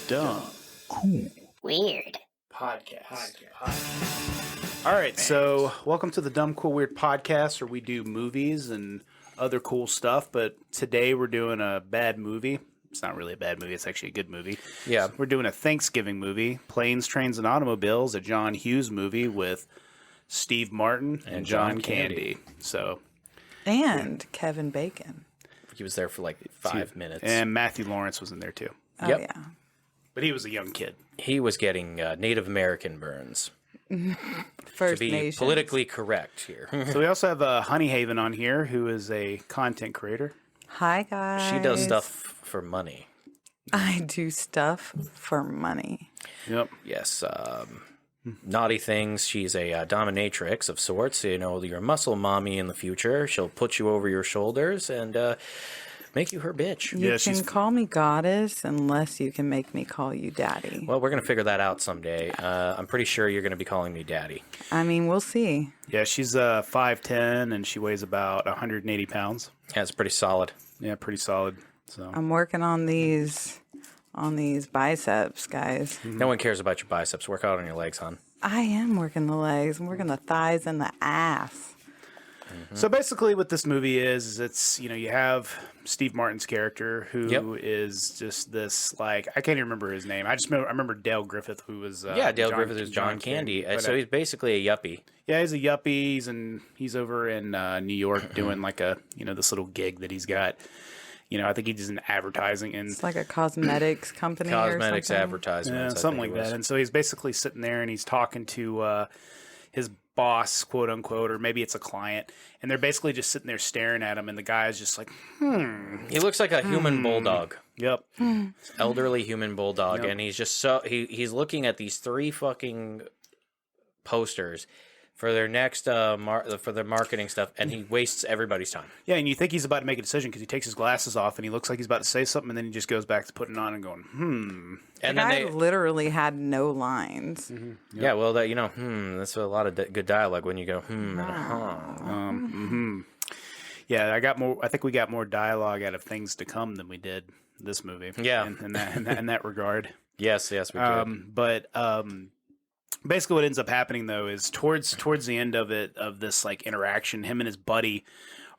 Dumb. Cool. Weird. Podcast. All right, so welcome to the Dumb, Cool, Weird podcast, where we do movies and other cool stuff. But today we're doing a bad movie. It's not really a bad movie. It's actually a good movie. Yeah. So we're doing a Thanksgiving movie, Planes, Trains, and Automobiles, a John Hughes movie with Steve Martin and John Candy. And Kevin Bacon. He was there for like 5 minutes. And Matthew Lawrence was in there too. Oh, Yep. yeah. But he was a young kid. He was getting Native American burns. First To be Nations. politically correct here. So we also have Honeyhaven on here, who is a content creator. Hi, guys. She does stuff for money. I do stuff for money. Yep. Yes. Naughty things. She's a dominatrix of sorts. You know, your muscle mommy in the future. She'll put you over your shoulders and make you her bitch. You Yeah, can she's- call me goddess unless you can make me call you daddy. Well, we're going to figure that out someday. I'm pretty sure you're going to be calling me daddy. I mean, we'll see. Yeah, she's 5'10", and she weighs about 180 pounds. Yeah, it's pretty solid. Yeah, pretty solid. So I'm working on these biceps, guys. No one cares about your biceps. Work out on your legs, hon. I am working the legs. I'm working the thighs and the ass. So basically what this movie is it's, you have Steve Martin's character who is just this, like, I can't even remember his name. I remember Dale Griffith, who was Dale Griffith is John Candy. But, So he's basically a yuppie. yeah, he's a yuppie, he's over in New York doing like this little gig that he's got. I think he's in advertising and It's like a cosmetics company Cosmetics or something. advertisements. something like that. And so he's basically sitting there and he's talking to his boss, quote unquote, or maybe it's a client, and they're basically just sitting there staring at him, and the guy is just like, He looks like a human bulldog. yep. Elderly human bulldog, Yep. and he's just he's looking at these 3 fucking posters for their next for their marketing stuff, and he wastes everybody's time. Yeah, and you think he's about to make a decision because he takes his glasses off and he looks like he's about to say something, and then he just goes back to putting it on and going, And The then guy they, literally had no lines. yeah, well, that that's a lot of good dialogue when you go and Yeah, I think we got more dialogue out of Things to Come than we did this movie. Yeah. in that regard. Yes, we did. But basically, what ends up happening though is towards the end of this like interaction, him and his buddy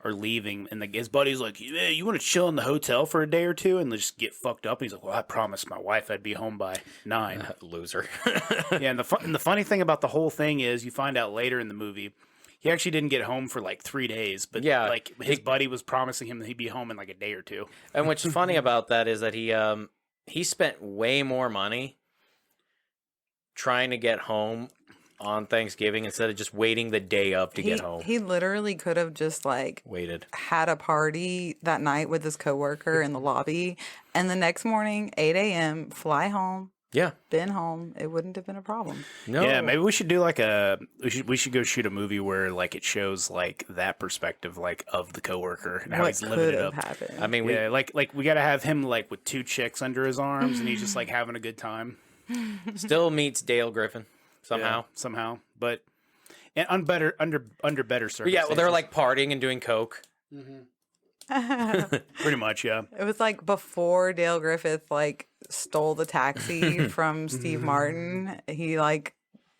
are leaving, and his buddy's like, "Yeah, you want to chill in the hotel for a day or two and just get fucked up?" And he's like, "Well, I promised my wife I'd be home by 9." Loser. Yeah, and the funny thing about the whole thing is, you find out later in the movie, he actually didn't get home for like 3 days, but Yeah, like his buddy was promising him that he'd be home in like a day or two. And what's funny about that is that he spent way more money trying to get home on Thanksgiving instead of just waiting the day of to get home. He literally could have just Waited. had a party that night with his coworker in the lobby, and the next morning, 8 a.m., fly home, Yeah. been home. It wouldn't have been a problem. No. Yeah, maybe we should do like we should go shoot a movie where like it shows like that perspective like of the coworker and how What he's living could it have up. happened? I mean, Yeah, like we got to have him like with 2 chicks under his arms and he's just like having a good time. we still meets Dale Griffin somehow. But and under better circumstances. Yeah, well, they're like partying and doing coke. pretty much, yeah. It was like before Dale Griffith stole the taxi from Steve Martin. He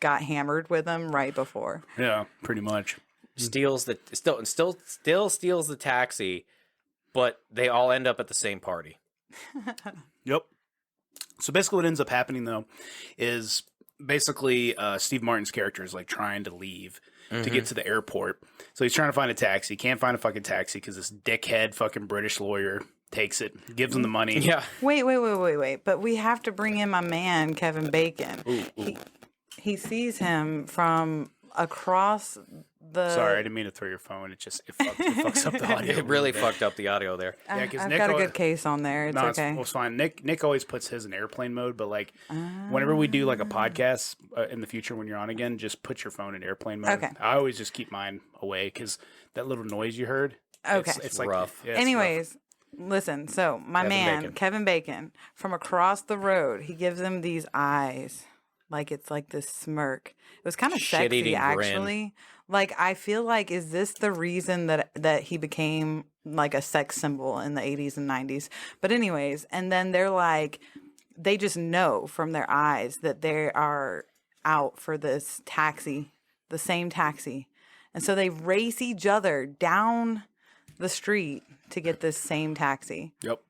got hammered with him right before. Yeah, pretty much. Steals still steals the taxi, but they all end up at the same party. Yep. So basically what ends up happening, though, is basically Steve Martin's character is like trying to leave to get to the airport. So he's trying to find a taxi. Can't find a fucking taxi because this dickhead fucking British lawyer takes it, gives him the money. Yeah. Wait. But we have to bring in my man, Kevin Bacon. He sees him from across the... Sorry, I didn't mean to throw your phone. It fucks up the audio. It really fucked up the audio there. I've 'cause got Nick a always- good case on there. It's okay. It's fine. Nick always puts his in airplane mode, but like whenever we do like a podcast in the future when you're on again, just put your phone in airplane mode. Okay. I always just keep mine away because that little noise you heard. Okay. It's like rough. Yeah, it's Anyways, listen. So my Kevin man, Bacon. Kevin Bacon, from across the road, he gives him these eyes. Like it's like this smirk. It was kind of Shit-eating sexy, grin. actually. Like I feel like, is this the reason that he became like a sex symbol in the 80s and 90s? But anyways, and then they're like, they just know from their eyes that they are out for this taxi, the same taxi. And so they race each other down the street to get this same taxi. Yep.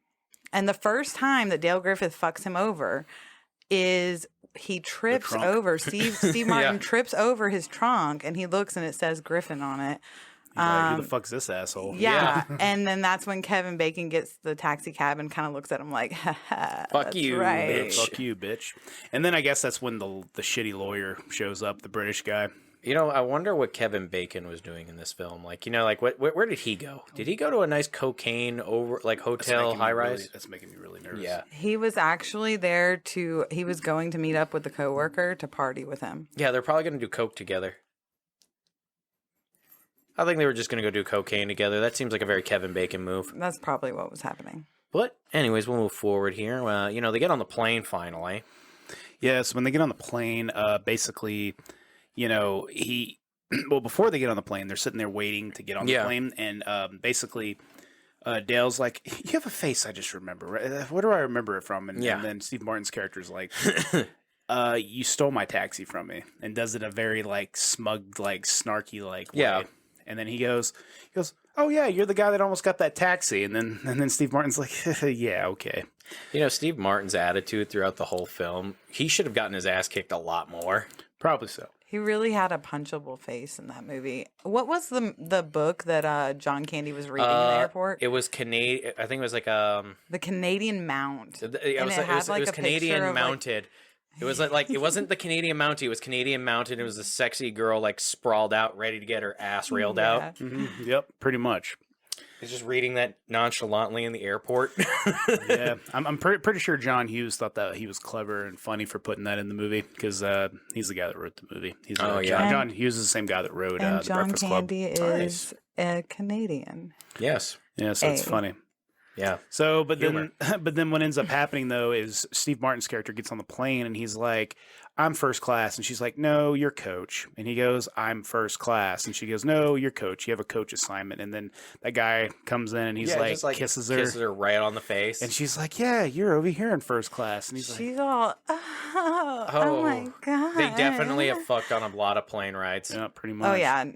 And the first time that Dale Griffith fucks him over is he trips over, Steve Martin trips over his trunk, and he looks and it says Griffin on it. Who the fuck's this asshole? Yeah. And then that's when Kevin Bacon gets the taxi cab and kind of looks at him like, Fuck you, right. bitch. Fuck you, bitch. And then I guess that's when the shitty lawyer shows up, the British guy. You know, I wonder what Kevin Bacon was doing in this film. Like, you know, like where did he go? Did he go to a nice cocaine hotel high rise? That's making me really nervous. Yeah. He was actually there he was going to meet up with the coworker to party with him. Yeah, they're probably going to do coke together. I think they were just going to go do cocaine together. That seems like a very Kevin Bacon move. That's probably what was happening. But anyways, we'll move forward here. You know, they get on the plane finally. Yeah, so when they get on the plane, basically, you know, before they get on the plane, they're sitting there waiting to get on the plane. And basically, Dale's like, you have a face I just remember. Where do I remember it from? And then Steve Martin's character's like, you stole my taxi from me. And does it a very, like, smug, like, snarky, like, way. And then he goes, oh, yeah, you're the guy that almost got that taxi. And then Steve Martin's like, yeah, okay. You know, Steve Martin's attitude throughout the whole film, he should have gotten his ass kicked a lot more. Probably so. He really had a punchable face in that movie. What was the book that John Candy was reading in the airport? It was Canadian. I think it was like The Canadian Mount. It was Canadian Mounted. It was like it wasn't the Canadian Mountie. It was Canadian Mounted. It was a sexy girl like sprawled out, ready to get her ass railed out. Mm-hmm. Yep, pretty much. He's just reading that nonchalantly in the airport. Yeah, I'm pretty sure John Hughes thought that he was clever and funny for putting that in the movie because he's the guy that wrote the movie. John Hughes is the same guy that wrote The Breakfast Club. Candy is a Canadian. Yes. Yeah, so it's funny. Yeah. So, but then what ends up happening though is Steve Martin's character gets on the plane and he's like, "I'm first class," and she's like, "No, you're coach." And he goes, "I'm first class," and she goes, "No, you're coach. You have a coach assignment." And then that guy comes in and he's like, kisses her right on the face, and she's like, "Yeah, you're over here in first class." And she's all, oh my god. They definitely have fucked on a lot of plane rides. Yeah, pretty much. Oh yeah,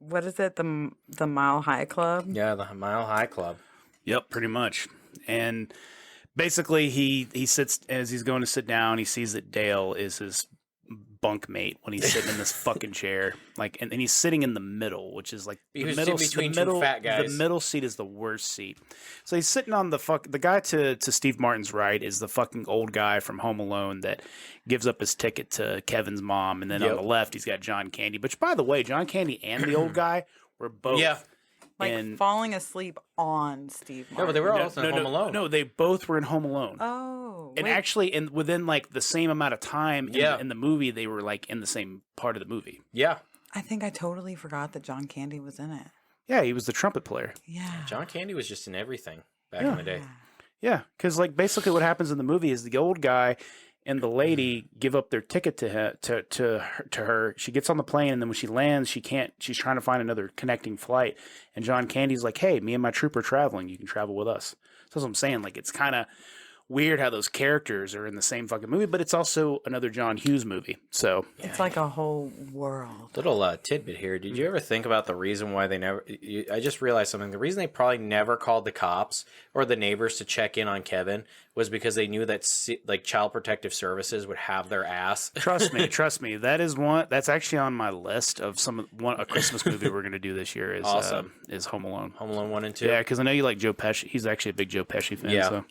what is it? The Mile High Club. Yeah, the Mile High Club. Yep, pretty much. And basically he sits, as he's going to sit down, he sees that Dale is his bunk mate when he's sitting in this fucking chair. Like, and he's sitting in the middle, which is like the middle two fat guys. The middle seat is the worst seat. So he's sitting on the guy to Steve Martin's right is the fucking old guy from Home Alone that gives up his ticket to Kevin's mom. And then on the left, he's got John Candy. Which, by the way, John Candy and the old guy were both falling asleep on Steve Martin. No, but they were also in Home Alone. No, they both were in Home Alone. Oh. And actually, within like the same amount of time in the movie, they were like in the same part of the movie. Yeah. I think I totally forgot that John Candy was in it. Yeah, he was the trumpet player. Yeah. John Candy was just in everything back in the day. Yeah, because like basically what happens in the movie is the old guy and the lady give up their ticket to her. She gets on the plane, and then when she lands, she's trying to find another connecting flight. And John Candy's like, "Hey, me and my troop are traveling. You can travel with us." So that's what I'm saying. Like, it's kind of weird how those characters are in the same fucking movie, but it's also another John Hughes movie. So it's like a whole world. Little tidbit here. Did you ever think about the reason why they never... I just realized something. The reason they probably never called the cops or the neighbors to check in on Kevin was because they knew that like Child Protective Services would have their ass. Trust me. That is one that's actually on my list of a Christmas movie we're going to do this year is Home Alone. Home Alone 1 and 2. Yeah, because I know you like Joe Pesci. He's actually a big Joe Pesci fan. Yeah. So.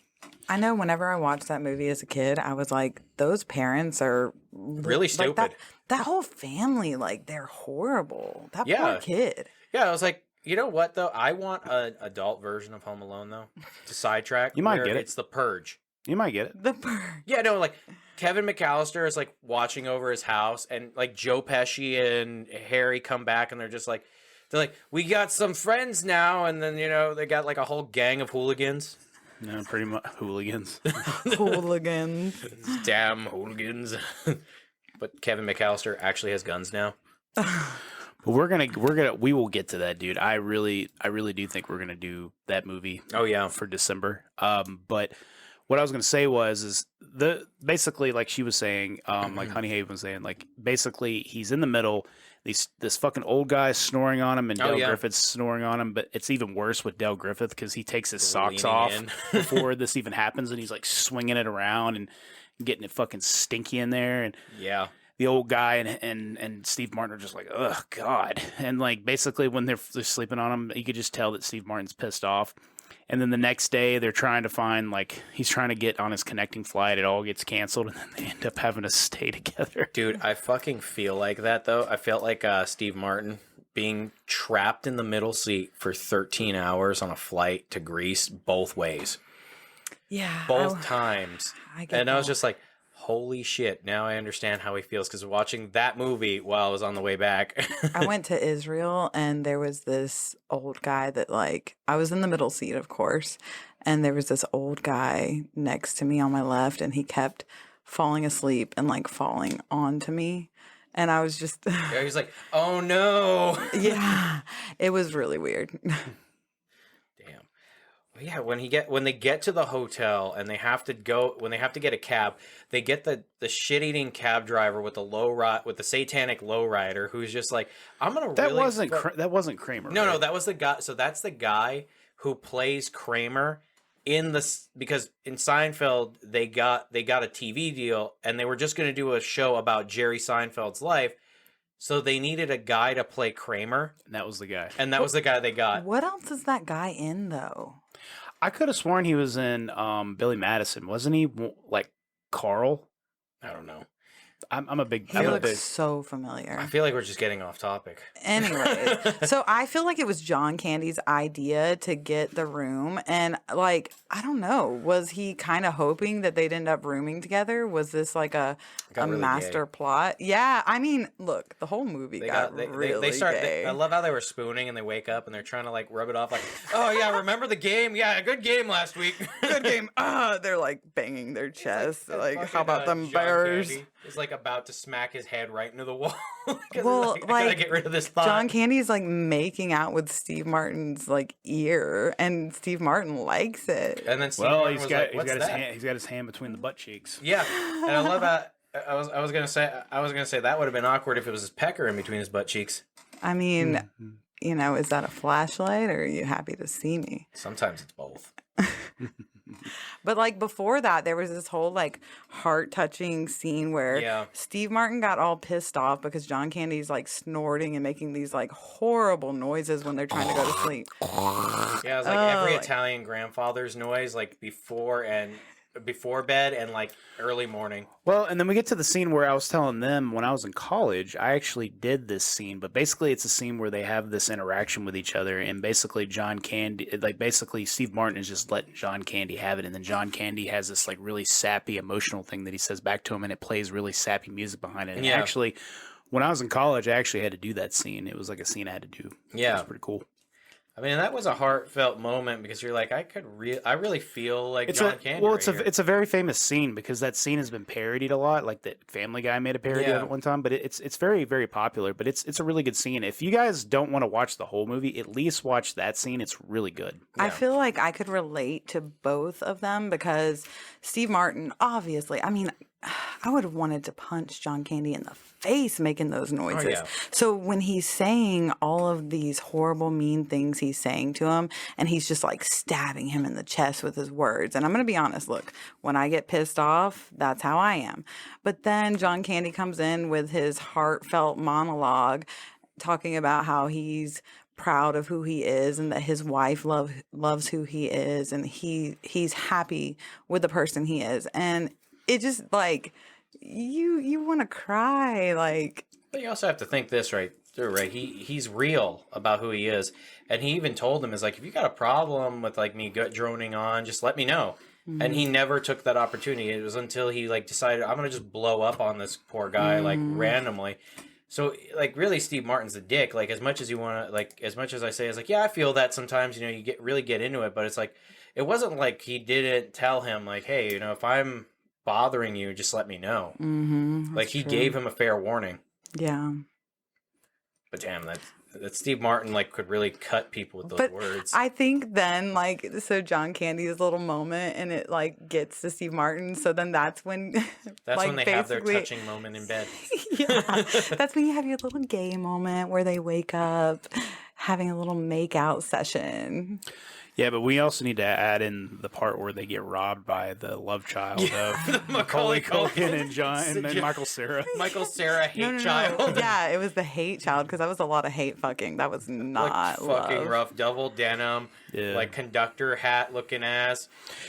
I know whenever I watched that movie as a kid, I was like, those parents are really stupid. Like that whole family, like, they're horrible. That poor kid. Yeah, I was like, you know what, though? I want an adult version of Home Alone, though, to sidetrack. You might get it. It's The Purge. You might get it. The Purge. Yeah, no, like, Kevin McAllister is, like, watching over his house, and, like, Joe Pesci and Harry come back, and they're like, we got some friends now, and then, you know, they got, like, a whole gang of hooligans. No, pretty much hooligans. Hooligans. Damn hooligans. But Kevin McAllister actually has guns now. But we will get to that, dude. I really do think we're gonna do that movie. Oh yeah, for December. But what I was gonna say is the basically, like she was saying, like Honey Haven was saying, like basically he's in the middle. This fucking old guy snoring on him, and Dale Griffith's snoring on him. But it's even worse with Dale Griffith because he takes his socks off before this even happens, and he's like swinging it around and getting it fucking stinky in there. And the old guy and Steve Martin are just like, oh god. And like basically when they're sleeping on him, you could just tell that Steve Martin's pissed off. And then the next day, they're trying to find, like, he's trying to get on his connecting flight. It all gets canceled, and then they end up having to stay together. Dude, I fucking feel like that, though. I felt like Steve Martin being trapped in the middle seat for 13 hours on a flight to Greece both ways. Yeah. Both times. I was just like, holy shit, now I understand how he feels, because watching that movie while I was on the way back. I went to Israel, and there was this old guy that, like, I was in the middle seat, of course, and there was this old guy next to me on my left, and he kept falling asleep and, like, falling onto me. And I was just... Yeah, he was like, oh no. Yeah, it was really weird. Yeah, when they get to the hotel and they have to get a cab, they get the shit-eating cab driver with the satanic lowrider who's just like, I'm gonna. That wasn't Kramer. No, right? no, that was the guy. So that's the guy who plays Kramer because in Seinfeld they got a TV deal and they were just gonna do a show about Jerry Seinfeld's life. So they needed a guy to play Kramer. And that was the guy. And that was the guy they got. What else is that guy in, though? I could have sworn he was in Billy Madison. Wasn't he, like, Carl? I don't know. I'm a big... He looks so familiar. I feel like we're just getting off topic. Anyway, so I feel like it was John Candy's idea to get the room. And, like, I don't know. Was he kind of hoping that they'd end up rooming together? Was this like a really master plot? Yeah. I mean, look, the whole movie got really gay. I love how they were spooning and they wake up and they're trying to, like, rub it off like, oh, yeah, remember the game? Yeah, good game last week. Good game. They're, like, banging their chests. Like how about them bears? Is like about to smack his head right into the wall. Well, I gotta get rid of this thought. John Candy's like making out with Steve Martin's like ear, and Steve Martin likes it. And then Steve Martin he's got his hand between the butt cheeks. Yeah, and I love that. I was gonna say that would have been awkward if it was his pecker in between his butt cheeks. I mean, you know, is that a flashlight, or are you happy to see me? Sometimes it's both. But like before that, there was this whole like heart-touching scene where Steve Martin got all pissed off because John Candy's like snorting and making these like horrible noises when they're trying to go to sleep. Yeah, it was like every Italian grandfather's noise, like before bed and like early morning. Well, and then we get to the scene where I was telling them when I was in college, I actually did this scene, but basically it's a scene where they have this interaction with each other, and basically John Candy, like basically Steve Martin is just letting John Candy have it, and then John Candy has this like really sappy emotional thing that he says back to him, and it plays really sappy music behind it. And actually, when I was in college, I actually had to do that scene. It was like a scene I had to do. Yeah. It was pretty cool. I mean, that was a heartfelt moment because you're like, I really feel like John Candy. Well, it's a very famous scene because that scene has been parodied a lot. Like that Family Guy made a parody of it one time, but it's very, very popular. But it's a really good scene. If you guys don't want to watch the whole movie, at least watch that scene. It's really good. Yeah. I feel like I could relate to both of them because Steve Martin, obviously, I mean, I would have wanted to punch John Candy in the face making those noises. Oh, yeah. So when he's saying all of these horrible, mean things he's saying to him, and he's just like stabbing him in the chest with his words. And I'm going to be honest, look, when I get pissed off, that's how I am. But then John Candy comes in with his heartfelt monologue talking about how he's proud of who he is and that his wife loves who he is, and he's happy with the person he is. And it just like you want to cry, like. But you also have to think this right through, right? He's real about who he is, and he even told him, is like, if you got a problem with like me droning on, just let me know. Mm-hmm. And he never took that opportunity. It was until he like decided, I'm gonna just blow up on this poor guy like randomly. So like really, Steve Martin's a dick. Like as much as you want to, like as much as I say, it's like, yeah, I feel that sometimes. You know, you really get into it, but it's like it wasn't like he didn't tell him like, hey, you know, if I'm bothering you, just let me know. Like he gave him a fair warning. Yeah. But damn, that Steve Martin like could really cut people with those words. I think then like so John Candy's little moment and it like gets to Steve Martin. So then that's when that's when they have their touching moment in bed. Yeah, that's when you have your little gay moment where they wake up having a little make out session. Yeah, but we also need to add in the part where they get robbed by the love child of Macaulay Culkin and Michael Cera. Michael Cera hate child. Yeah, it was the hate child because that was a lot of hate fucking. That was not like fucking love. rough, double denim, like conductor hat looking ass.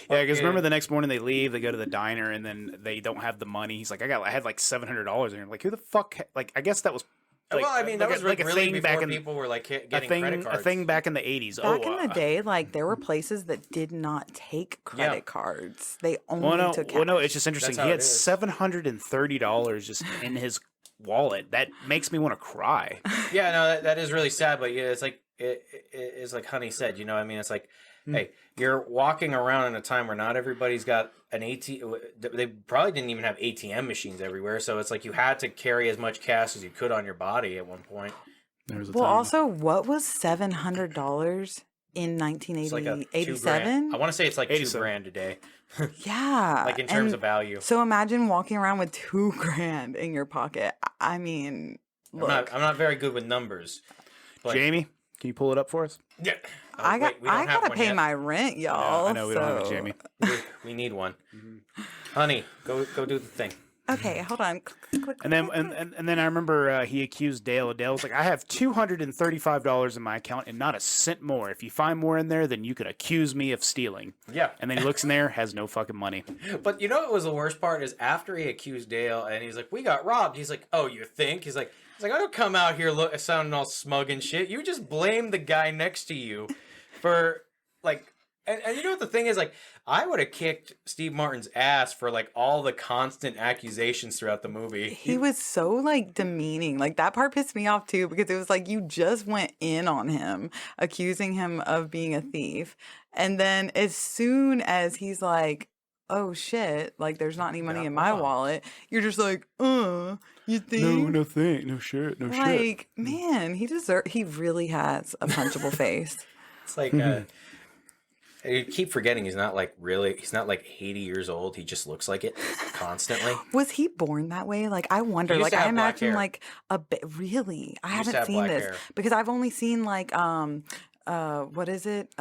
Yeah, because remember the next morning they leave, they go to the diner, and then they don't have the money. He's like, I had like $700, and I'm like, who the fuck? Like, I guess that was. Like, well, I mean, that was like really before people were like getting credit cards. A thing back in the 80s. Back in the day, like there were places that did not take credit cards. They only took cash. Well, no, it's just interesting. That's He had $730 just in his wallet. That makes me want to cry. Yeah, no, that is really sad. But yeah, it's like it's like Honey said. You know what I mean? It's like, hey, you're walking around in a time where not everybody's got an ATM. They probably didn't even have ATM machines everywhere. So it's like you had to carry as much cash as you could on your body at one point. Well, also, what was $700 in 1987? I want to say it's like $2,000 today. Yeah. Like in terms of value. So imagine walking around with $2,000 in your pocket. I mean, look. I'm not very good with numbers. But... Jamie, can you pull it up for us? Yeah. I gotta pay my rent, y'all. Yeah, I know we don't have it, Jamie. We need one. Honey, go do the thing. Okay, hold on. And then I remember he accused Dale. Dale was like, I have $235 in my account and not a cent more. If you find more in there, then you could accuse me of stealing. Yeah. And then he looks in there, has no fucking money. But you know what was the worst part is after he accused Dale and he's like, we got robbed. He's like, oh, you think? He's like, I don't come out here sounding all smug and shit. You just blame the guy next to you for like, and you know what the thing is, like, I would have kicked Steve Martin's ass for like all the constant accusations throughout the movie. He was so like demeaning. Like that part pissed me off too because it was like you just went in on him, accusing him of being a thief. And then as soon as he's like, oh shit, like there's not any money in my wallet, you're just like, you think? No thing, no shit, no shit. Like, man, he really has a punchable face. It's like, I keep forgetting he's not like 80 years old. He just looks like it constantly. Was he born that way? Like, I wonder. Like, I imagine like a bit. Really, I haven't seen this because I've only seen like what is it?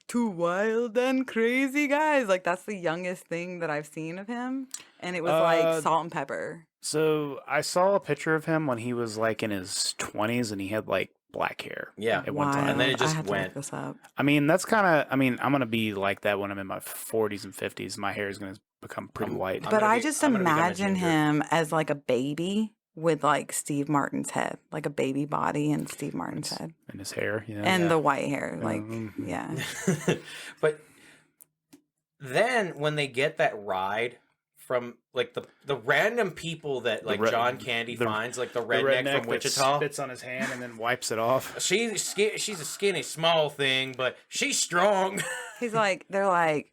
Two Wild and Crazy Guys. Like that's the youngest thing that I've seen of him, and it was like Salt and Pepper. So I saw a picture of him when he was like in his 20s, and he had like black hair. Yeah, at one time, and then it just I had to went. look this up. I mean, that's kind of. I mean, I'm gonna be like that when I'm in my 40s and 50s. My hair is gonna become pretty white. But I just imagine him as like a baby with like Steve Martin's head, like a baby body and Steve Martin's head, and his hair, and the white hair, like yeah. But then when they get that ride from like the random people that like John Candy finds, like the redneck from Wichita, spits on his hand and then wipes it off. She's a skinny small thing, but she's strong. He's like, they're like,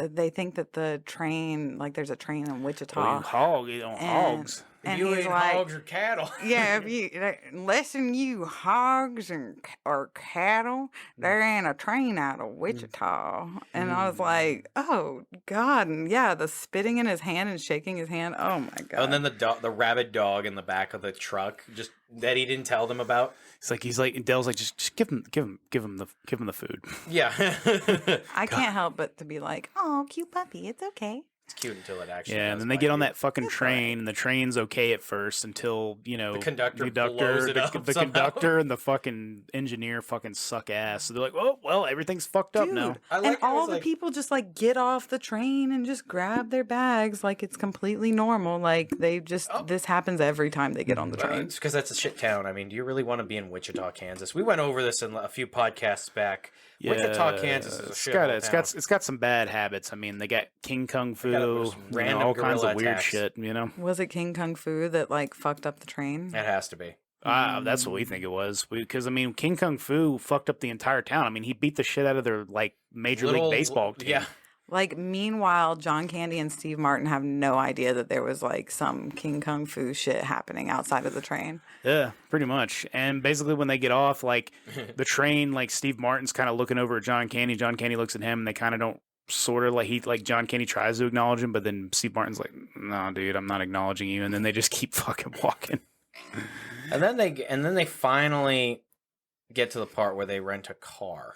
they think that the train, like there's a train in Wichita. Hogs. And you ain't like, hogs or cattle. Yeah, if you listen, you hogs or cattle, there ain't a train out of Wichita. And I was like, oh God, and yeah, the spitting in his hand and shaking his hand. Oh my God. Oh, and then the rabid dog in the back of the truck, just that he didn't tell them about. He's like Dale's like just give him the food. Yeah. I can't help but to be like, oh, cute puppy, it's okay. It's cute until it actually. Yeah, and then they get on that fucking train, and the train's okay at first until the conductor blows it up the conductor and the fucking engineer fucking suck ass. So they're like, oh well, everything's fucked up now. And all the people just like get off the train and just grab their bags like it's completely normal. Like they just this happens every time they get on the train. It's because that's a shit town. I mean, do you really want to be in Wichita, Kansas? We went over this in a few podcasts back. Yeah, Wichita, Kansas is a shit town. It's got some bad habits. I mean, they got King Kung Fu, all kinds of weird shit. Was it King Kung Fu that like fucked up the train? It has to be. That's what we think it was. Because I mean, King Kung Fu fucked up the entire town. I mean, he beat the shit out of their like major league baseball team. Yeah. Like, meanwhile, John Candy and Steve Martin have no idea that there was like some King Kung Fu shit happening outside of the train. Yeah, pretty much. And basically, when they get off, like the train, like Steve Martin's kind of looking over at John Candy. John Candy looks at him, and they kind of don't sort of like John Candy tries to acknowledge him, but then Steve Martin's like, "No, dude, I'm not acknowledging you." And then they just keep fucking walking. And then they finally get to the part where they rent a car.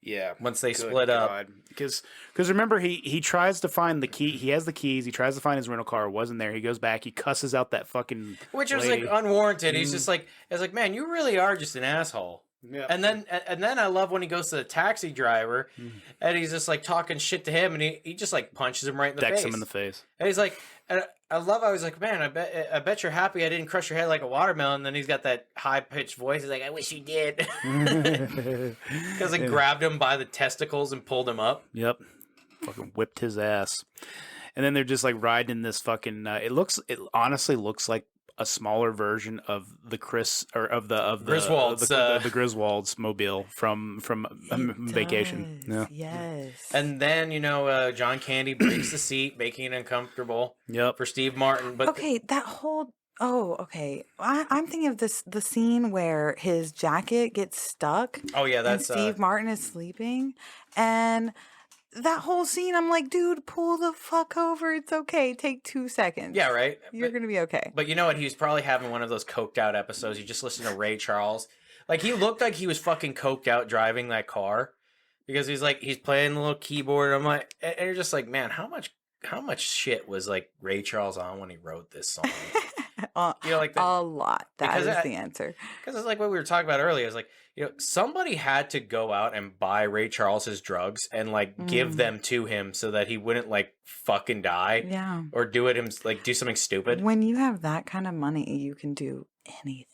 Yeah, once they split up, because remember he tries to find the key. He has the keys. He tries to find his rental car. It wasn't there. He goes back. He cusses out that fucking which was lady. like unwarranted. He's just like, it's like, man, you really are just an asshole. Yeah. And then I love when he goes to the taxi driver, and he's just like talking shit to him, and he just like punches him right in the face. Decks him in the face. And he's like, I was like, man, I bet you're happy I didn't crush your head like a watermelon. And then he's got that high pitched voice. He's like, I wish you did, because I grabbed him by the testicles and pulled him up. Yep, fucking whipped his ass. And then they're just like riding in this fucking. It honestly looks like a smaller version of the Griswolds, the Griswolds mobile from Vacation. Yeah. Yes. And then John Candy breaks the seat, making it uncomfortable. Yep. For Steve Martin. But okay, that whole. Oh, okay. I'm thinking of the scene where his jacket gets stuck. Oh yeah, that's and Steve Martin is sleeping, and. That whole scene, I'm like, dude, pull the fuck over. It's okay. Take 2 seconds. Yeah, right? You're going to be okay. But you know what? He was probably having one of those coked out episodes. You just listen to Ray Charles. Like, he looked like he was fucking coked out driving that car. Because he's playing the little keyboard. I'm like, and you're just like, man, how much shit was like Ray Charles on when he wrote this song? Like a lot. That is the answer. Because it's like what we were talking about earlier. It's like, somebody had to go out and buy Ray Charles's drugs and like give them to him so that he wouldn't like fucking die. Yeah. Or do do something stupid. When you have that kind of money, you can do anything.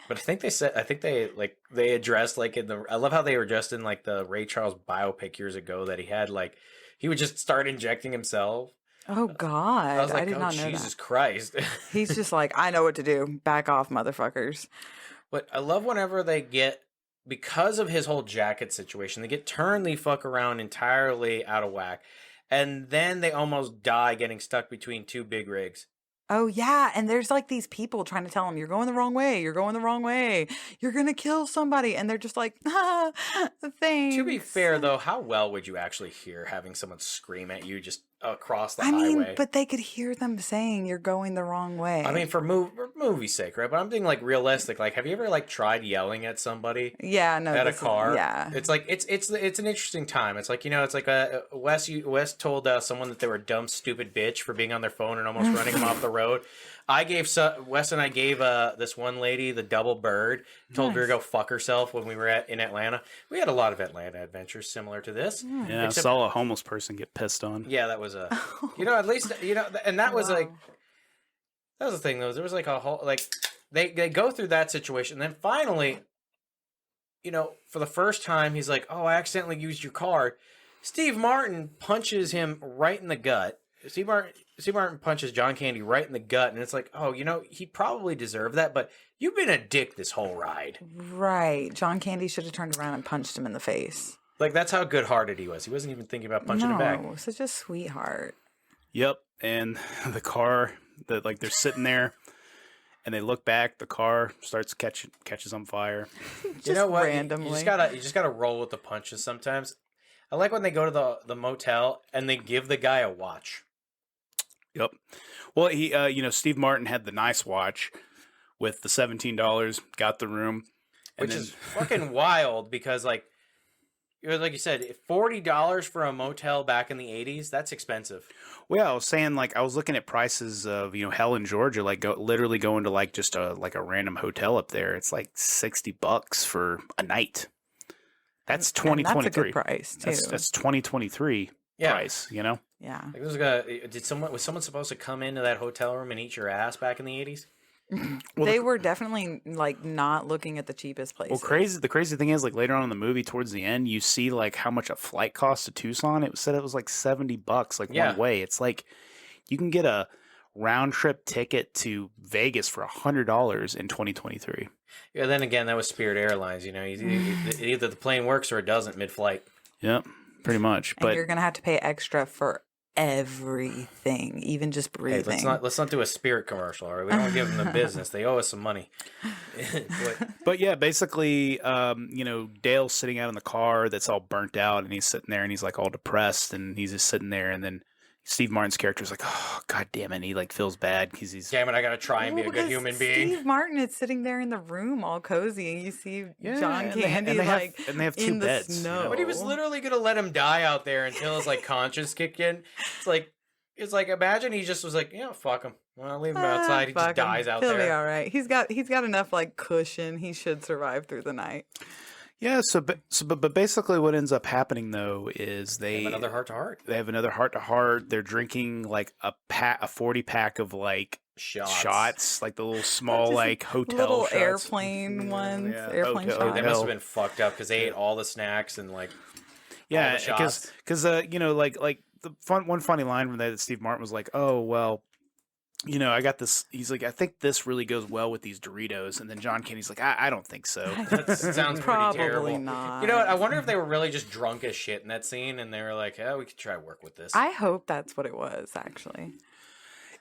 But I think they addressed like I love how they were dressed in like the Ray Charles biopic years ago that he had like, he would just start injecting himself. Oh, God. I was like, did not know Jesus that. Christ. He's just like, I know what to do. Back off, motherfuckers. But I love whenever they get, because of his whole jacket situation, they get turned the fuck around entirely out of whack. And then they almost die getting stuck between two big rigs. Oh, yeah. And there's like these people trying to tell him, you're going the wrong way. You're going the wrong way. You're going to kill somebody. And they're just like, thanks. To be fair, though, how well would you actually hear having someone scream at you just across the highway? Mean, but they could hear them saying you're going the wrong way. I mean, for movie's sake, right? But I'm thinking like realistic. Like, have you ever like tried yelling at somebody? Yeah, no. At a car? Yeah. It's like it's an interesting time. It's like it's like Wes told someone that they were a dumb, stupid bitch for being on their phone and almost running them off the road. Wes and I gave this one lady the double bird. Told her to go fuck herself when we were in Atlanta. We had a lot of Atlanta adventures similar to this. Yeah, I saw a homeless person get pissed on. Yeah, that was at least and that was like, that was the thing though. There was like a whole like they go through that situation, and then finally, for the first time, he's like, "Oh, I accidentally used your card." Steve Martin punches him right in the gut. Steve Martin punches John Candy right in the gut, and it's like, oh, he probably deserved that, but you've been a dick this whole ride. Right. John Candy should have turned around and punched him in the face. Like, that's how good-hearted he was. He wasn't even thinking about punching him back. No, such a sweetheart. Yep. And the car, they're sitting there, and they look back. The car catches on fire. You know what? Randomly. You just gotta roll with the punches sometimes. I like when they go to the motel and they give the guy a watch. Yep. Well, he, Steve Martin had the nice watch with the $17, got the room. Which is fucking wild because, like you said, $40 for a motel back in the 80s, that's expensive. Well, I was saying, like, I was looking at prices of, hell in Georgia, like, literally going to, like, just a random hotel up there. It's like $60 for a night. That's 2023. That's a good price, too. That's 2023 price, Yeah. Like, was someone supposed to come into that hotel room and eat your ass back in the 80s? Well, they were definitely like not looking at the cheapest places. Well, the crazy thing is, like, later on in the movie, towards the end, you see like how much a flight costs to Tucson. It said it was like $70, like one way. It's like you can get a round trip ticket to Vegas for $100 in 2023. Yeah, then again, that was Spirit Airlines. Either the plane works or it doesn't mid-flight. Yep. pretty much. And But you're gonna have to pay extra for everything, even just Hey, breathing. let's not do a Spirit commercial. All right, we don't give them the business. They owe us some money. But yeah, basically, Dale's sitting out in the car that's all burnt out, and he's sitting there, and he's like all depressed, and he's just sitting there, and then Steve Martin's character is like, "Oh, God damn it!" And he like feels bad because he's Damn it! I gotta try and be a good because human being. Steve Martin is sitting there in the room, all cozy, and you see John and they- Candy and they have- like and they have two in the beds, you snow. know? But he was literally gonna let him die out there until his like conscience kicked in. It's like imagine he just was like, yeah, fuck him. Well, leave him outside. He just Fuck him. dies out He'll there. be all right. He's got enough like cushion. He should survive through the night. Yeah, but basically what ends up happening though is Have another heart to heart. they have another heart to heart. They're drinking like a 40 pack of like shots, like the little small Just like hotel little shots. airplane ones, airplane hotel- shots. They Hell. must have been fucked up because they ate all the snacks and like Yeah, all the shots. because like the one funny line from there that Steve Martin was like, "Oh well, I got this." He's like, "I think this really goes well with these Doritos," and then John Candy's like, "I don't think so." That sounds pretty Probably terrible. not. You know what? I wonder if they were really just drunk as shit in that scene, and they were like, "Oh, we could try to work with this." I hope that's what it was, actually.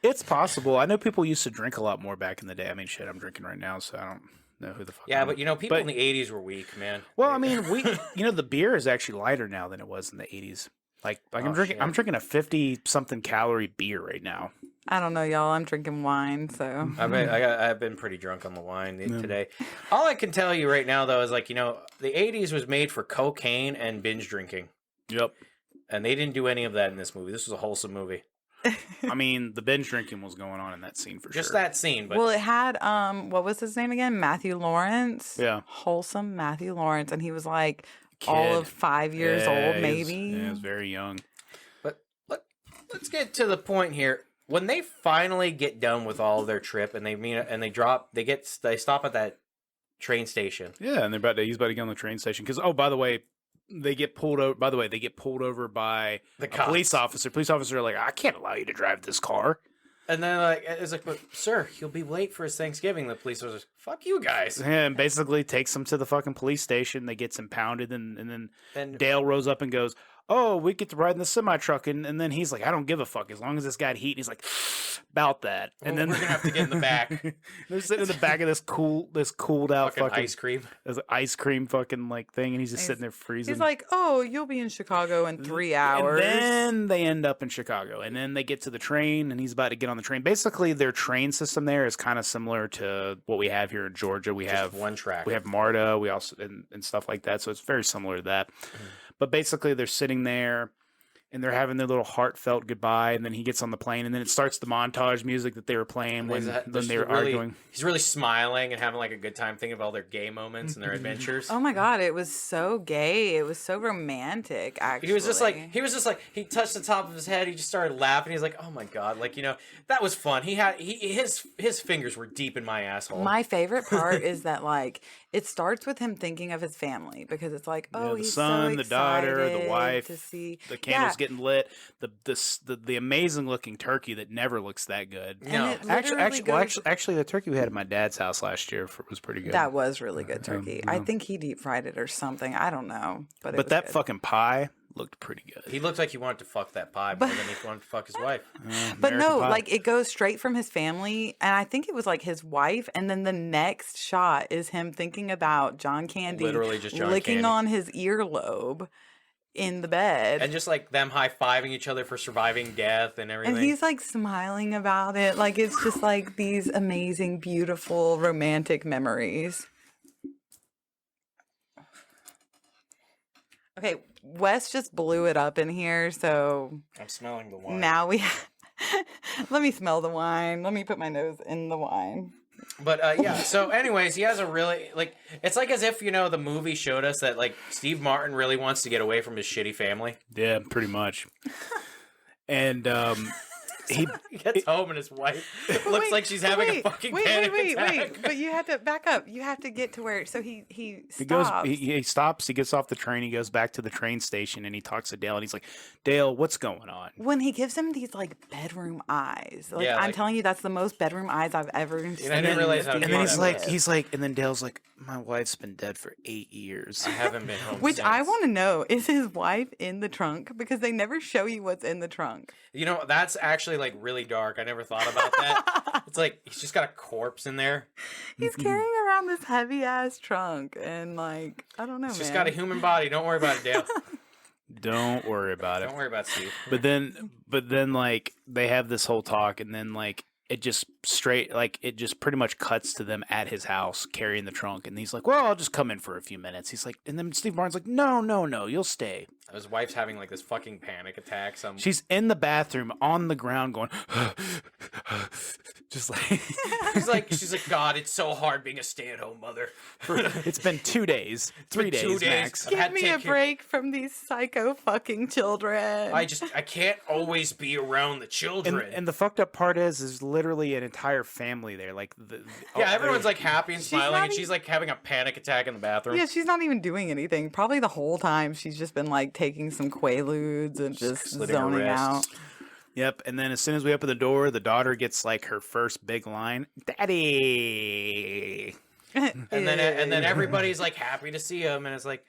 It's possible. I know people used to drink a lot more back in the day. I mean, shit, I'm drinking right now, so I don't know who the fuck. Yeah, I'm- but people in the '80s were weak, man. Well, I mean, the beer is actually lighter now than it was in the 80s. Like Oh, I'm drinking, shit. I'm drinking a 50 something calorie beer right now. I don't know, y'all. I'm drinking wine, so I've been pretty drunk on the wine today. All I can tell you right now, though, is like the '80s was made for cocaine and binge drinking, Yep. and they didn't do any of that in this movie. This was a wholesome movie. I mean, the binge drinking was going on in that scene for Just sure. that scene, but well, it had what was his name again? Matthew Lawrence. Yeah. Wholesome Matthew Lawrence, and he was like Kid. all of 5 years Yeah, old, he was- maybe. Yeah, he was very young. But let's get to the point here. When they finally get done with all of their trip and they stop at that train station. Yeah, and he's about to get on the train station because by the way, they get pulled over. By the way, they get pulled over by The a cops. police officer. Police officer are like, "I can't allow you to drive this car." And then it's like, but sir, he'll be late for his Thanksgiving. The police officer, fuck you guys. And basically takes him to the fucking police station. They gets impounded, and then And Dale rose up and goes, "Oh, we get to ride in the semi truck," and then he's like, "I don't give a fuck as long as this got heat." And he's like, "About that." And Well, then we're gonna have to get in the back. They're sitting in the back of this cooled out fucking fucking ice cream. this ice cream fucking like thing, and he's just sitting there freezing. He's like, "Oh, you'll be in Chicago in 3 hours." And then they end up in Chicago, and then they get to the train, and he's about to get on the train. Basically, their train system there is kind of similar to what we have here in Georgia. We have one track. We have MARTA. We also and stuff like that. So it's very similar to that. But basically, they're sitting there. And they're having their little heartfelt goodbye, and then he gets on the plane, and then it starts the montage music that they were playing when they were arguing. He's really smiling and having like a good time thinking of all their gay moments and their adventures. Oh my god, it was so gay. It was so romantic. Actually, He was just like he touched the top of his head. He just started laughing. He's like, "Oh my god!" Like that was fun. His fingers were deep in my asshole. My favorite part is that like it starts with him thinking of his family because it's like, oh, the he's son, so the daughter, the excited wife, to see the candles getting lit, the amazing looking turkey that never looks that good. No. And it literally goes- Actually, the turkey we had at my dad's house last year was pretty good. That was really good turkey. I think he deep fried it or something. I don't know, but but that good. fucking pie looked pretty good. He looked like he wanted to fuck that pie more than he wanted to fuck his wife. But American no, Pie. like it goes straight from his family, and I think it was like his wife, and then the next shot is him thinking about John Candy, Literally just John licking Candy. on his earlobe in the bed, And just like them high-fiving each other for surviving death and everything. and he's like smiling about it, like it's just like these amazing, beautiful, romantic memories. Okay, Wes just blew it up in here, so I'm smelling the wine. now we. Let me smell the wine. Let me put my nose in the wine. But yeah, so anyways, he has a really it's like as if the movie showed us that like Steve Martin really wants to get away from his shitty family. Yeah, pretty much. And He gets home and his wife looks like she's having a fucking panic attack. But you have to back up. You have to get to where. So he He goes. stops. He stops. He gets off the train. He goes back to the train station and he talks to Dale. And he's like, "Dale, what's going on?" When he gives him these like bedroom eyes, like Yeah, I'm like- telling you, that's the most bedroom eyes I've ever seen. I didn't realize how And Yeah, then that he's like, and then Dale's like, "My wife's been dead for 8 years." I haven't been home Which since. I want to know, is his wife in the trunk? Because they never show you what's in the trunk. You know, that's actually like really dark. I never thought about that. It's like he's just got a corpse in there. He's carrying around this heavy ass trunk, and like I don't know, It's man. just got a human body. Don't worry about it, Dale. Don't worry about it. Don't worry about Steve. But then, like, they have this whole talk, and then, like, it just pretty much cuts to them at his house carrying the trunk, and he's like, "Well, I'll just come in for a few minutes." He's like, and then Steve Martin's like, "No, you'll stay." His wife's having like this fucking panic attack. She's in the bathroom on the ground going, just like she's like, God, it's so hard being a stay-at-home mother. it's been 2 days, 3 days, 2 days. max. I've had Give to me a take care- break from these psycho fucking children. I can't always be around the children. And the fucked up part is literally an entire family there. Like, yeah, everyone's like happy and smiling, not and she's like having a panic attack in the bathroom. Yeah, she's not even doing anything. Probably the whole time she's just been like taking some Quaaludes and just slitting her zoning out. wrists. Yep, and then as soon as we open the door, the daughter gets like her first big line, "Daddy." And then everybody's like happy to see him, and it's like,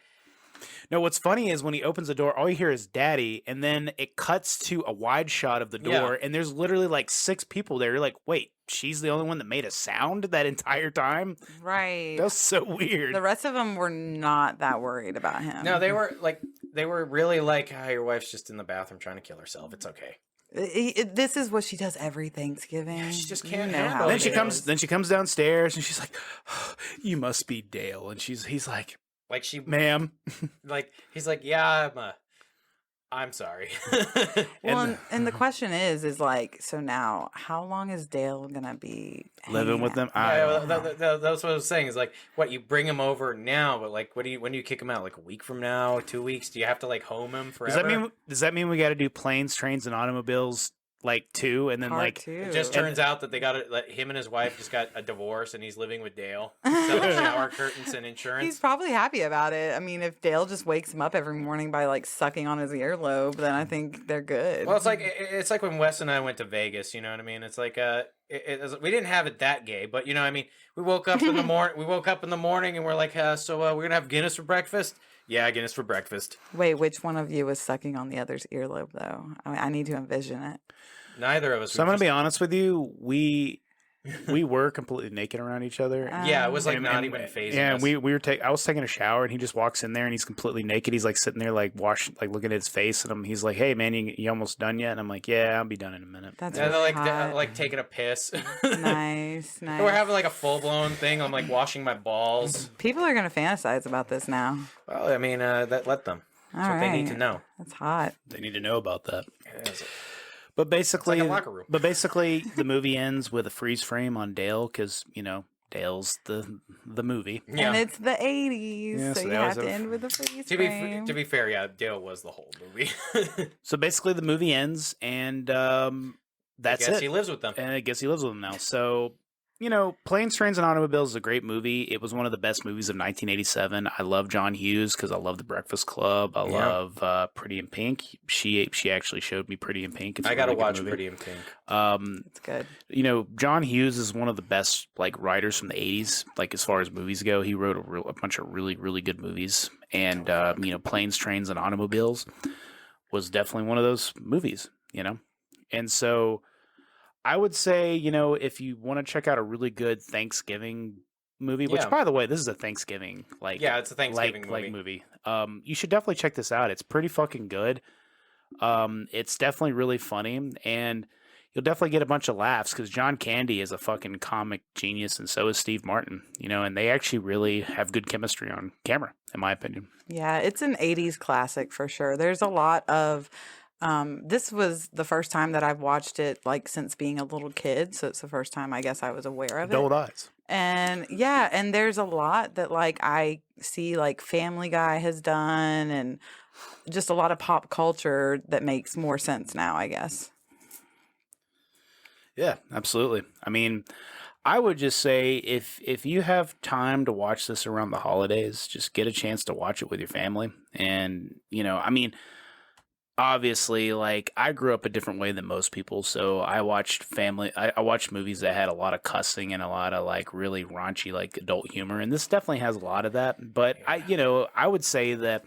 No, what's funny is when he opens the door, all you hear is "Daddy," and then it cuts to a wide shot of the door, and there's literally like 6 people there. You're like, wait, she's the only one that made a sound that entire time? Right. That was so weird. The rest of them were not that worried about him. no, they were really like, oh, your wife's just in the bathroom trying to kill herself. It's okay. This is what she does every Thanksgiving. She just can't You know handle how it. Then she comes downstairs and she's like, "You must be Dale," and he's like, Like she, "Ma'am." like he's like, yeah, I'm sorry. Well, and the question is like, so now, how long is Dale gonna be Living with them? Yeah, that's what I was saying. Is like, what, you bring him over now, but like, when do you kick him out? Like a week from now, 2 weeks? Do you have to like home him forever? Does that mean we got to do Planes, Trains, and Automobiles like 2, and then Part like two? It just turns out that they got him and his wife just got a divorce, and he's living with Dale, selling shower curtains and insurance. He's probably happy about it. I mean, if Dale just wakes him up every morning by like sucking on his earlobe, then I think they're good. Well, it's like when Wes and I went to Vegas. You know what I mean? It's like we didn't have it that gay, but you know what I mean. We woke up in the morning. We woke up in the morning and we're like, so we're gonna have Guinness for breakfast. Yeah, Guinness for breakfast. Wait, which one of you was sucking on the other's earlobe, though? I mean, I need to envision it. Neither of us. So I'm gonna be honest with you. We were completely naked around each other. Yeah, it was like And- not and- even phasing Yeah, us. and I was taking a shower, and he just walks in there, and he's completely naked. He's like sitting there, like looking at his face, and he's like, "Hey, man, you almost done yet?" And I'm like, "Yeah, I'll be done in a minute." That's Yeah, really they're hot. like taking a piss. Nice. We're having like a full blown thing. I'm like washing my balls. People are gonna fantasize about this now. Well, I mean, let them. That's All what they need right. to know. That's hot. They need to know about that. Yes. But basically, It's like a locker room. But basically, the movie ends with a freeze frame on Dale because Dale's the movie. Yeah. And it's the 80s, Yeah, so so you that have was to a- end with a freeze To frame. be fair, yeah, Dale was the whole movie. So basically, the movie ends, and that's I guess it. he lives with them. And I guess he lives with them now. So, Planes, Trains, and Automobiles is a great movie. It was one of the best movies of 1987. I love John Hughes because I love The Breakfast Club. I love Pretty in Pink. She actually showed me Pretty in Pink. It's a I gotta really good watch movie. Pretty in Pink. It's good. John Hughes is one of the best writers from the 80s. Like as far as movies go, he wrote a bunch of really, really good movies. And Planes, Trains, and Automobiles was definitely one of those movies. And so I would say, if you want to check out a really good Thanksgiving movie, which by the way, this is a Thanksgiving it's a Thanksgiving movie. You should definitely check this out. It's pretty fucking good. It's definitely really funny, and you'll definitely get a bunch of laughs because John Candy is a fucking comic genius, and so is Steve Martin. And they actually really have good chemistry on camera, in my opinion. Yeah, it's an 80s classic for sure. There's a lot of this was the first time that I've watched it since being a little kid, so it's the first time I guess I was aware of it. Old eyes. And yeah, and there's a lot that I see Family Guy has done, and just a lot of pop culture that makes more sense now, I guess. Yeah, absolutely. I mean, I would just say if you have time to watch this around the holidays, just get a chance to watch it with your family. And, I mean, obviously, like, I grew up a different way than most people, so I watched I watched movies that had a lot of cussing and a lot of, like, really raunchy, like, adult humor, and this definitely has a lot of that. But I would say that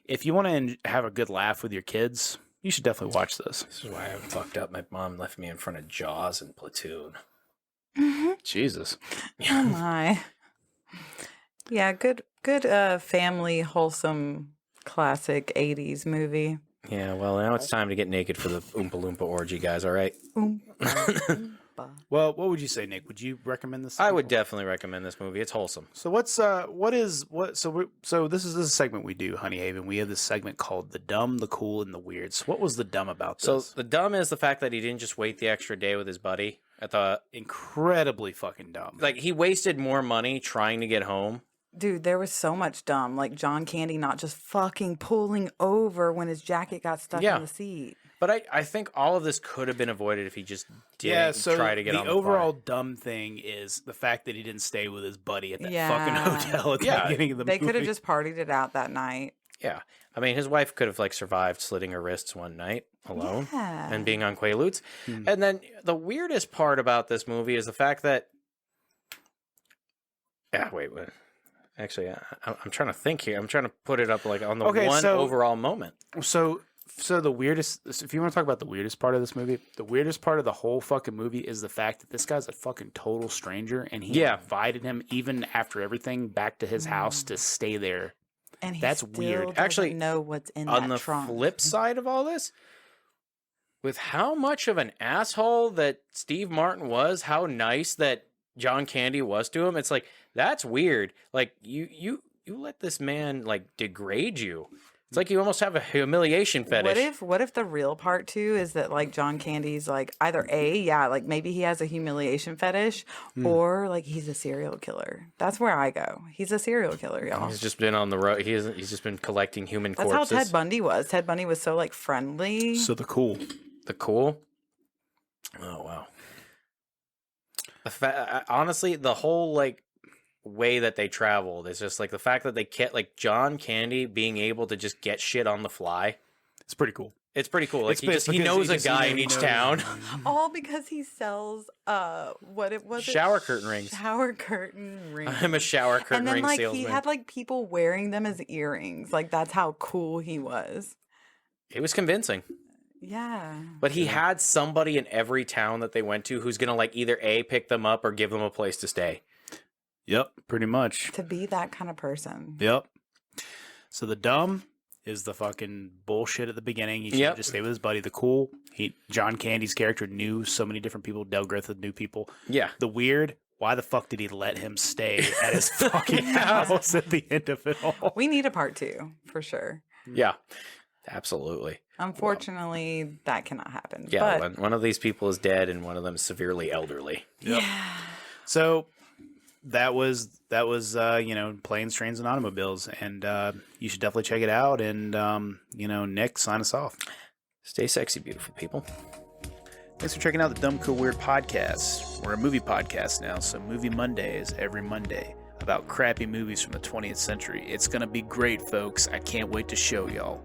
if you want to have a good laugh with your kids, you should definitely watch this. This is why I fucked up. My mom left me in front of Jaws and Platoon. Jesus. Oh my. Yeah, good family wholesome classic 80s movie. Yeah, well, now it's time to get naked for the Oompa Loompa orgy, guys, all right? Well, what would you say, Nick? Would you recommend this? I would definitely recommend this movie. It's wholesome. So so this is a segment we do, Honey Haven. We have this segment called The Dumb, the Cool, and the Weird. So what was the dumb about this? So the dumb is the fact that he didn't just wait the extra day with his buddy. Incredibly fucking dumb. Like, he wasted more money trying to get home. Dude, there was so much dumb. Like John Candy not just fucking pulling over when his jacket got stuck in the seat. But I think all of this could have been avoided if he just didn't try to get on the overall fly. dumb thing is the fact that he didn't stay with his buddy at that fucking hotel at the beginning of the movie. They could have just partied it out that night. Yeah. I mean, his wife could have, like, survived slitting her wrists one night alone and being on Quaaludes. And then the weirdest part about this movie is the fact that... Yeah, wait. Actually, I'm trying to think here. I'm trying to put it up, like, on the overall moment. So the weirdest, if you want to talk about the weirdest part of this movie, the weirdest part of the whole fucking movie is the fact that this guy's a fucking total stranger, and he invited him, even after everything, back to his house to stay there. And that's weird. Actually, know what's in on that the trunk. flip side of all this, with how much of an asshole that Steve Martin was, how nice that John Candy was to him, it's like, that's weird. Like, you let this man, like, degrade you. It's like you almost have a humiliation fetish. What if the real part too is that, like, John Candy's like either like maybe he has a humiliation fetish or like he's a serial killer. That's where I go. He's a serial killer, y'all. He's just been on the road. He's just been collecting human corpses. That's how Ted Bundy was. Ted Bundy was so, like, friendly. So the cool. The cool? Oh, wow. Honestly, the whole, like, way that they traveled is just, like, the fact that they kept, like, John Candy being able to just get shit on the fly. It's pretty cool. It's pretty cool. Like, he knows a guy in each town. All because he sells shower curtain rings. Shower curtain rings. I'm a shower curtain ring salesman. And then, like, he had, like, people wearing them as earrings. Like, that's how cool he was. It was convincing. Yeah. But he had somebody in every town that they went to who's going to, like, either A, pick them up or give them a place to stay. Yep, pretty much. To be that kind of person. Yep. So the dumb is the fucking bullshit at the beginning. He should just stay with his buddy. The cool, John Candy's character knew so many different people. Del Griffith knew people. Yeah. The weird, why the fuck did he let him stay at his fucking house at the end of it all? We need a part 2, for sure. Yeah, absolutely. Unfortunately, that cannot happen. Yeah, but one of these people is dead and one of them is severely elderly. Yep. Yeah. So that was Planes, Trains, and Automobiles, and you should definitely check it out. And Nick, sign us off. Stay sexy, beautiful people. Thanks for checking out the Dumb Cool Weird podcast. We're a movie podcast now, so Movie Monday is every Monday about crappy movies from the 20th century. It's gonna be great, folks. I can't wait to show y'all.